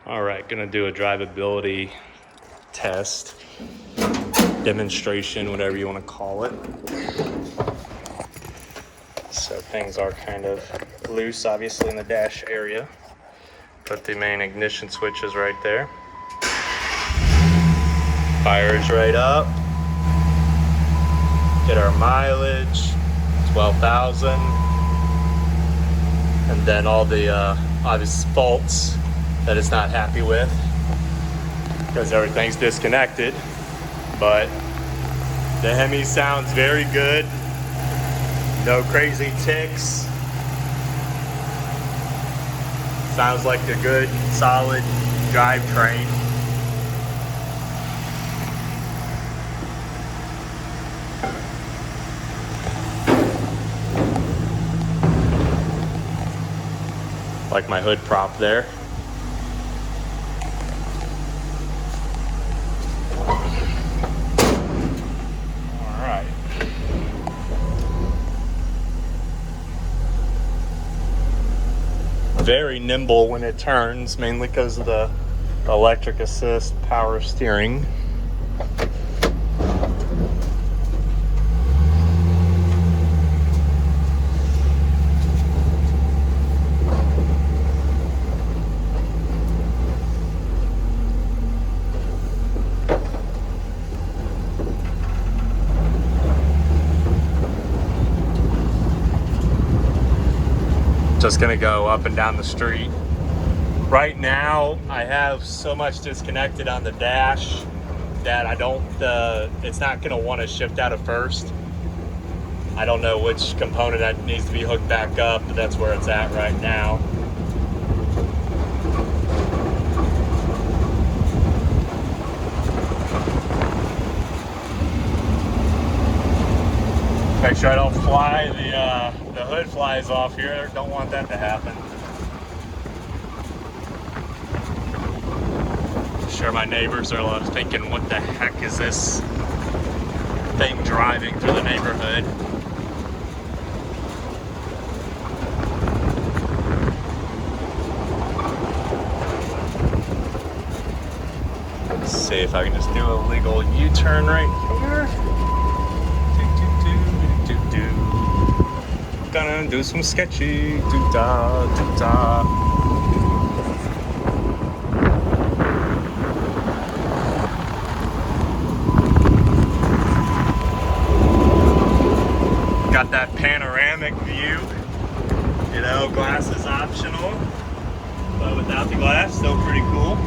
All right, gonna do a drivability test, demonstration, whatever you want to call it. So things are kind of loose, obviously, in the dash area. Put the main ignition switches right there. Fires right up. Get our mileage, 12,000. And then all the obvious faults that it's not happy with, because everything's disconnected. But the Hemi sounds very good. No crazy ticks. Sounds like a good, solid drivetrain. Like my hood prop there. All right. Very nimble when it turns, mainly because of the electric assist power steering. Just gonna go up and down the street. Right now, I have so much disconnected on the dash that I don't, it's not gonna wanna shift out of first. I don't know which component that needs to be hooked back up, but that's where it's at right now. Make sure I don't fly, the hood flies off here. Don't want that to happen. I'm sure my neighbors are thinking, what the heck is this thing driving through the neighborhood? Let's see if I can just do a legal U-turn right here. Gonna do some sketchy doo-da, doo-da. Got that panoramic view, you know, glass is optional, but without the glass, still pretty cool.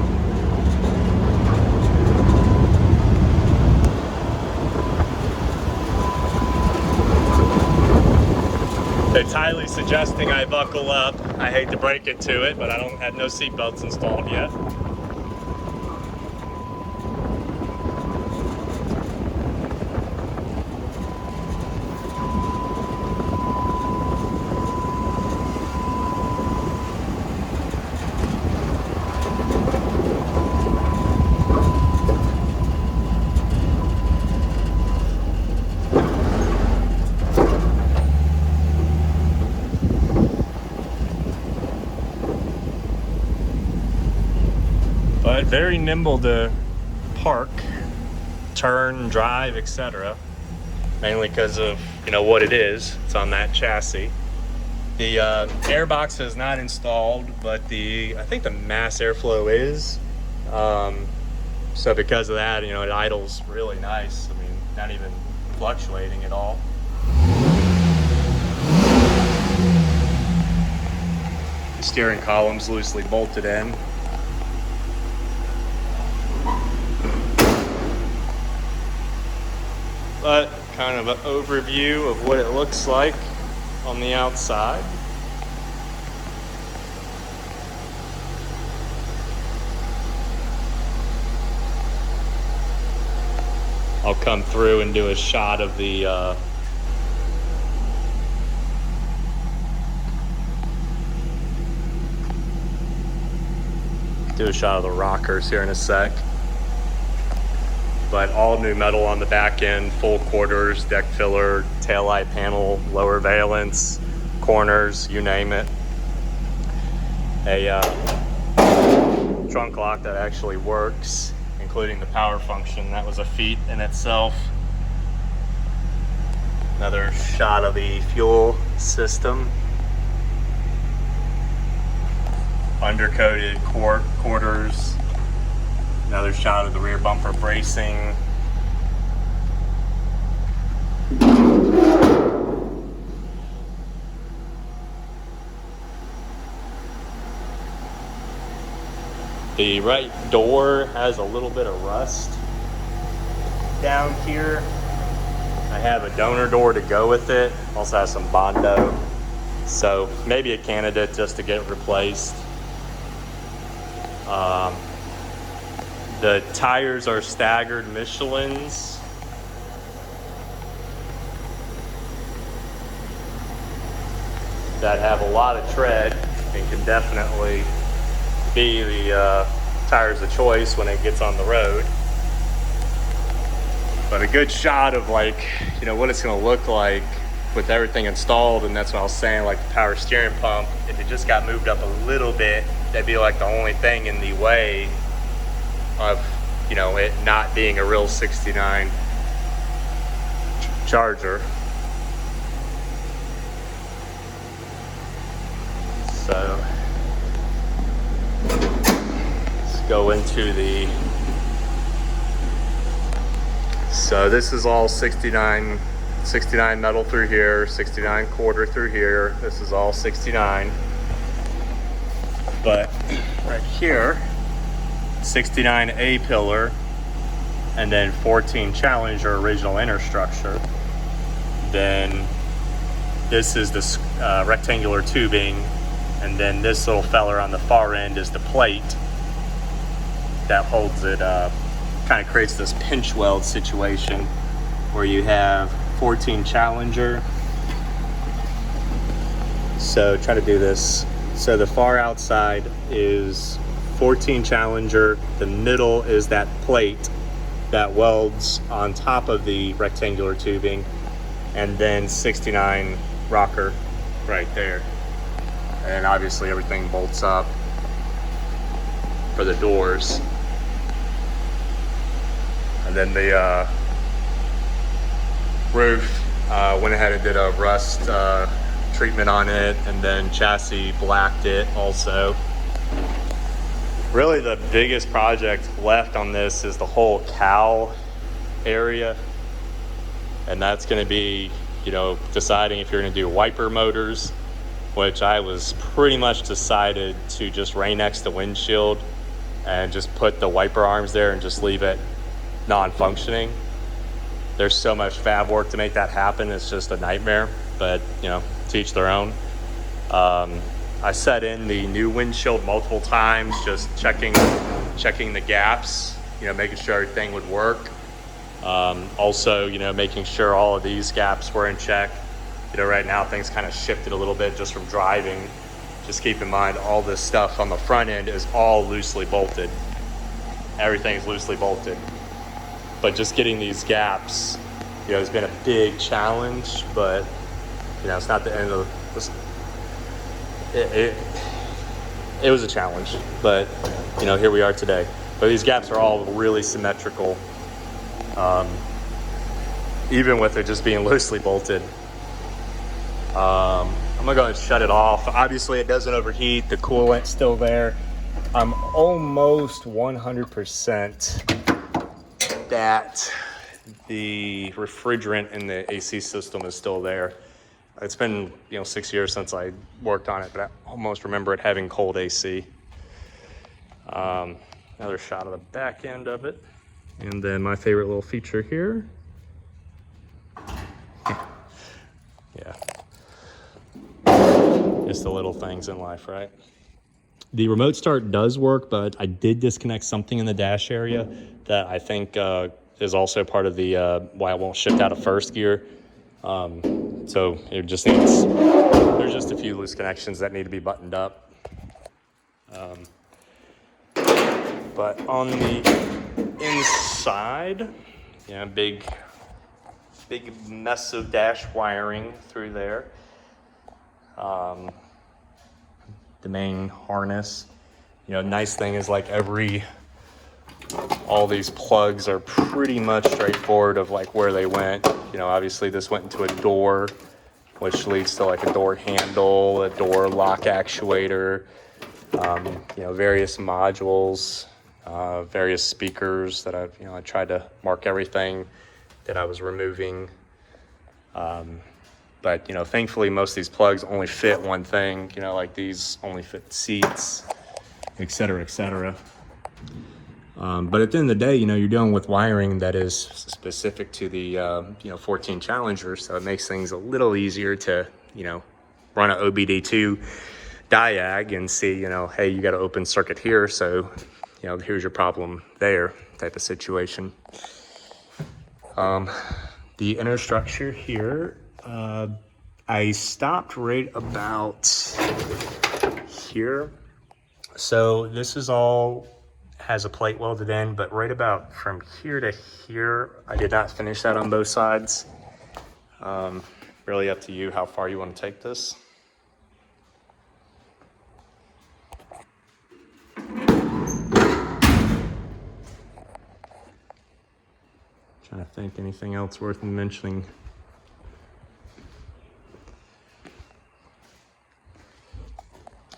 It's highly suggesting I buckle up. I hate to break it to it, but I don't have no seat belts installed yet. But very nimble to park, turn, drive, etc. Mainly because of, you know, what it is. It's on that chassis. The airbox is not installed, but I think the mass airflow is. So because of that, you know, it idles really nice. I mean, not even fluctuating at all. The steering column's loosely bolted in. But kind of an overview of what it looks like on the outside. I'll come through and do a shot of the rockers here in a sec. But all new metal on the back end, full quarters, deck filler, taillight panel, lower valence, corners, you name it. A trunk lock that actually works, including the power function. That was a feat in itself. Another shot of the fuel system. Undercoated quarters. Another shot of the rear bumper bracing. The right door has a little bit of rust down here. I have a donor door to go with it. Also has some Bondo. So maybe a candidate just to get replaced. The tires are staggered Michelins. That have a lot of tread and can definitely be the tires of choice when it gets on the road. But a good shot of, like, you know, what it's going to look like with everything installed, and that's what I was saying, like the power steering pump, if it just got moved up a little bit, that'd be like the only thing in the way of, you know, it not being a real 69 Charger. So let's go into the, so this is all 69 metal through here, 69 quarter through here. This is all 69. But right here, 69 A-pillar, and then 14 Challenger original inner structure. Then this is the rectangular tubing, and then this little feller on the far end is the plate that holds it up. Kind of creates this pinch weld situation where you have 14 Challenger. So try to do this. So the far outside is 14 Challenger. The middle is that plate that welds on top of the rectangular tubing, and then 69 rocker right there. And obviously everything bolts up for the doors. And then the roof, went ahead and did a rust treatment on it, and then chassis blacked it also. Really the biggest project left on this is the whole cowl area. And that's gonna be, you know, deciding if you're gonna do wiper motors, which I was pretty much decided to just Rain-X the windshield and just put the wiper arms there and just leave it non-functioning. There's so much fab work to make that happen. It's just a nightmare, but you know, to each their own. I set in the new windshield multiple times, just checking the gaps, you know, making sure everything would work. Also, you know, making sure all of these gaps were in check. You know, right now things kind of shifted a little bit just from driving. Just keep in mind, all this stuff on the front end is all loosely bolted. Everything's loosely bolted. But just getting these gaps, you know, has been a big challenge, but you know, it's not the end of it was a challenge, but you know, here we are today. But these gaps are all really symmetrical, even with it just being loosely bolted. I'm gonna go ahead and shut it off. Obviously it doesn't overheat, the coolant's still there. I'm almost 100% that the refrigerant in the AC system is still there. It's been, you know, 6 years since I worked on it, but I almost remember it having cold AC. Another shot of the back end of it. And then my favorite little feature here. Yeah. It's the little things in life, right? The remote start does work, but I did disconnect something in the dash area that I think is also part of the why it won't shift out of first gear. So it just needs, there's just a few loose connections that need to be buttoned up. But on the inside, yeah, big mess of dash wiring through there. The main harness You know, nice thing is like all these plugs are pretty much straightforward of like where they went. You know, obviously this went into a door, which leads to like a door handle, a door lock actuator, you know, various modules, various speakers that I tried to mark everything that I was removing. But, you know, thankfully most of these plugs only fit one thing, you know, like these only fit seats, et cetera, et cetera. But at the end of the day, you know, you're dealing with wiring that is specific to the, you know, 14 Challenger. So it makes things a little easier to, you know, run an OBD2 diag and see, you know, hey, you got an open circuit here. So, you know, here's your problem there type of situation. The inner structure here, I stopped right about here. So this is all has a plate welded in, but right about from here to here, I did not finish that on both sides. Really up to you how far you want to take this. Trying to think anything else worth mentioning.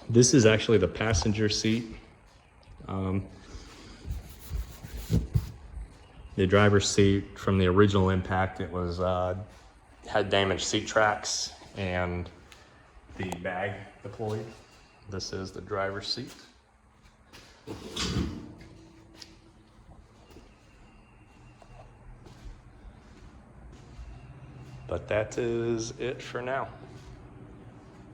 This is actually the passenger seat. The driver's seat from the original impact, it was had damaged seat tracks and the bag deployed. This is the driver's seat. But that is it for now.